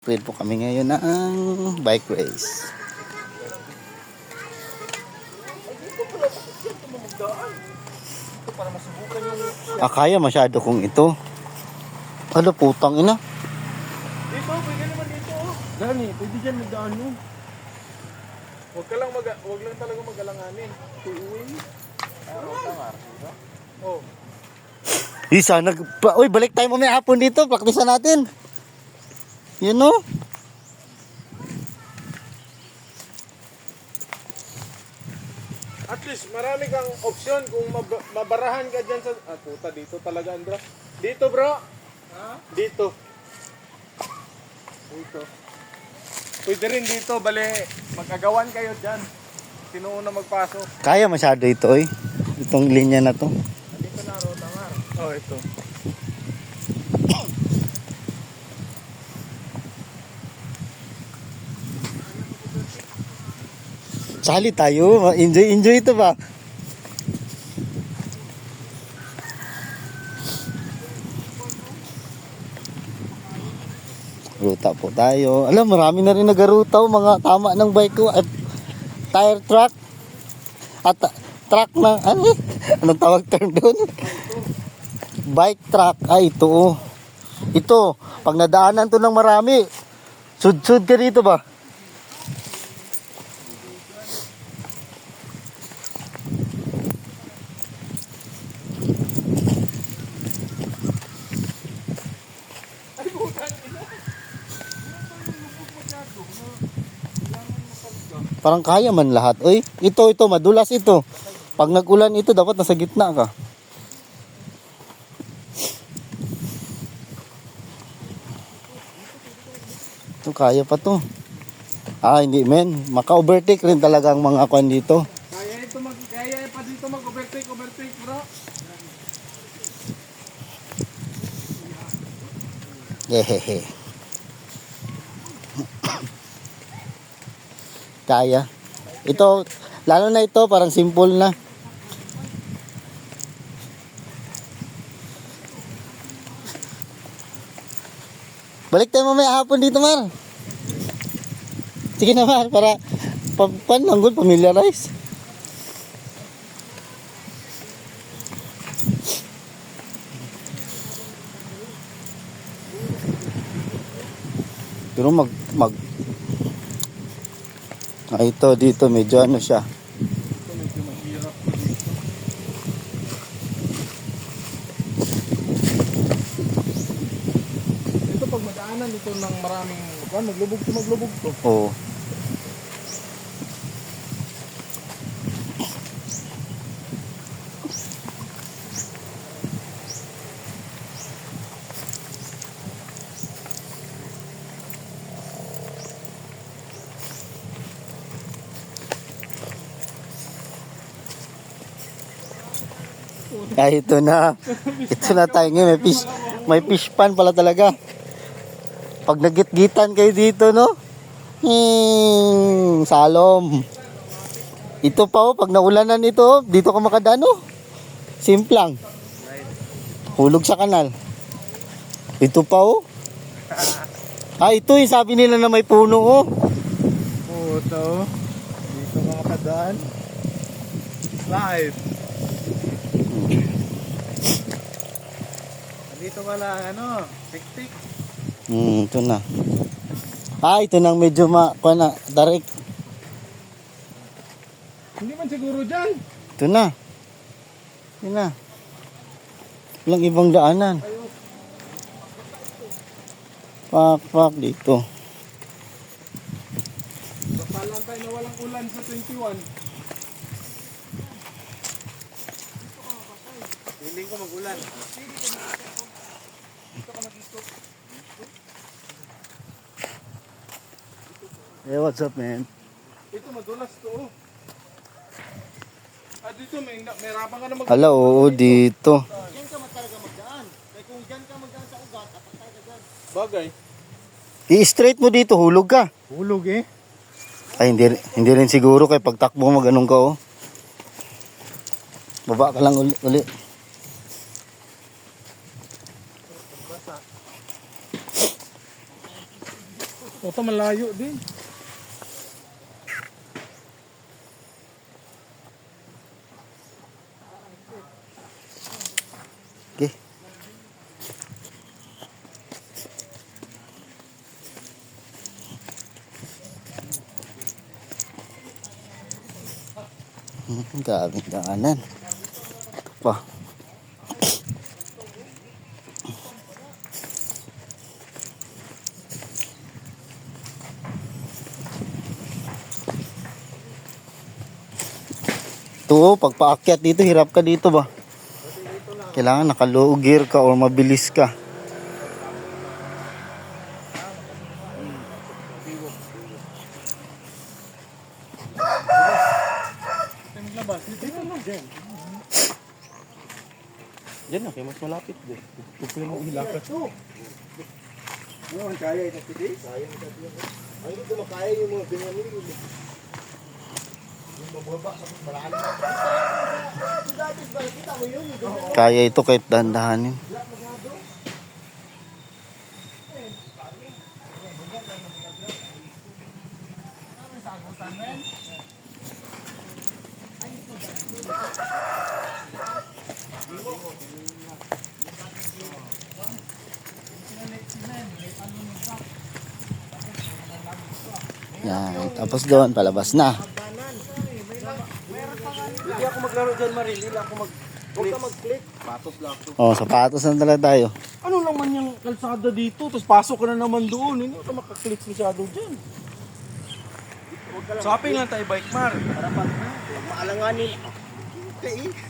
Prepare po kami ngayon ng bike race. Kaya masyado kung ito. Ano putang ina? Dito, pwede naman dito. Dani, pwede dyan magdaan mo. Huwag lang talaga magalanganin. Tuuin. Oh. Isa uy, balik tayo mamaya hapon dito. Praktisan natin. You know? At least marami kang option kung mabarahan ka dyan sa... puta, dito talaga, Andra. Dito, bro. Ha? Dito. Dito. Pwede rin dito, bali. Magkagawan kayo dyan. Sino una magpasok? Kaya masyado ito, oy. Itong linya na to. Dito na, Rotamar. Oh, ito. Sali tayo. Enjoy ito ba? Ruta po tayo. Alam, marami na rin nagaruta. Mga tama ng bike ko. Tire track. At truck na, anong tawag term doon? Bike track. Ay, ito oh. Ito, pag nadaanan to ng marami, sud-sud ka dito ba? Parang kaya man lahat. Uy, ito, madulas ito. Pag nag-ulan ito, dapat nasa gitna ka. Ito, kaya pa to. Hindi men. Maka-overtake rin talaga ang mga kwan dito. Kaya pa dito mag-overtake, bro. Hehehe. Kaya. Ito, lalo na ito, parang simple na. Balik tayo mamaya hapon dito, Mar. Sige na, Mar, para pananggol, familiarize. Pero ito dito medyo ano siya. Ito medyo mahirap dito. Ito pag madaanan ito ng maraming maglubog to. Oo. Ito na. Ito na tayo ngayon. May fish pan pala talaga. Pag nagit-gitan kayo dito, no? Salom. Ito pa oh, pag naulanan ito, dito ka makadaan, no? Simplang. Hulog sa kanal. Ito pa oh. Ito yung sabi nila na may puno, oh. Puto. Dito ka makadaan. Slide. Dito ka lang, tik-tik. Ito na. Ito nang medyo direct. Hindi man siguro dyan. Ito na. Ito na. Walang ibang daanan. Pak dito. Kapalan tayo na walang ulan sa 21. Hiling ko mag-ulan. Hey, what's up, man? Ito madulas to. Dito may rapang ka na Hala, oo, dito. Diyan ka talaga magdaan. Kaya kung diyan ka magdaan sa ugat, apatay ka dyan. Bagay. I-straight mo dito, hulog ka. Hulog eh. Ay, hindi rin siguro kay pagtakbo mo ganun ka, oh. Baba ka lang uli. O, ito malayo din. Okay. Daming daanan. Pa. Ito, pag paakyat dito, hirap ka dito ba? Kailangan naka-low gear ka or mabilis ka. Labas, dito lang dyan. Diyan na, kaya mas malapit din. Pupulin mo ilakat. Ano, kaya ito piti? Kaya ito piti. Ay, hindi ko makaya yung mga Benjamin. Yung mababa sa malalim. Kaya ito kahit dahan-dahanin. Yan, tapos doon, palabas na. Hindi ako maglaro dyan, Marin. Hindi ako Huwag ka mag-click. Patos lang ako. Oh, sapatos na talaga tayo. Ano naman yung kalsada dito? Tapos pasok ka na naman doon. Hindi ka makaklik masyado dyan. Shopping lang tayo, bike, Mar. Para pag maalanganin. Okay.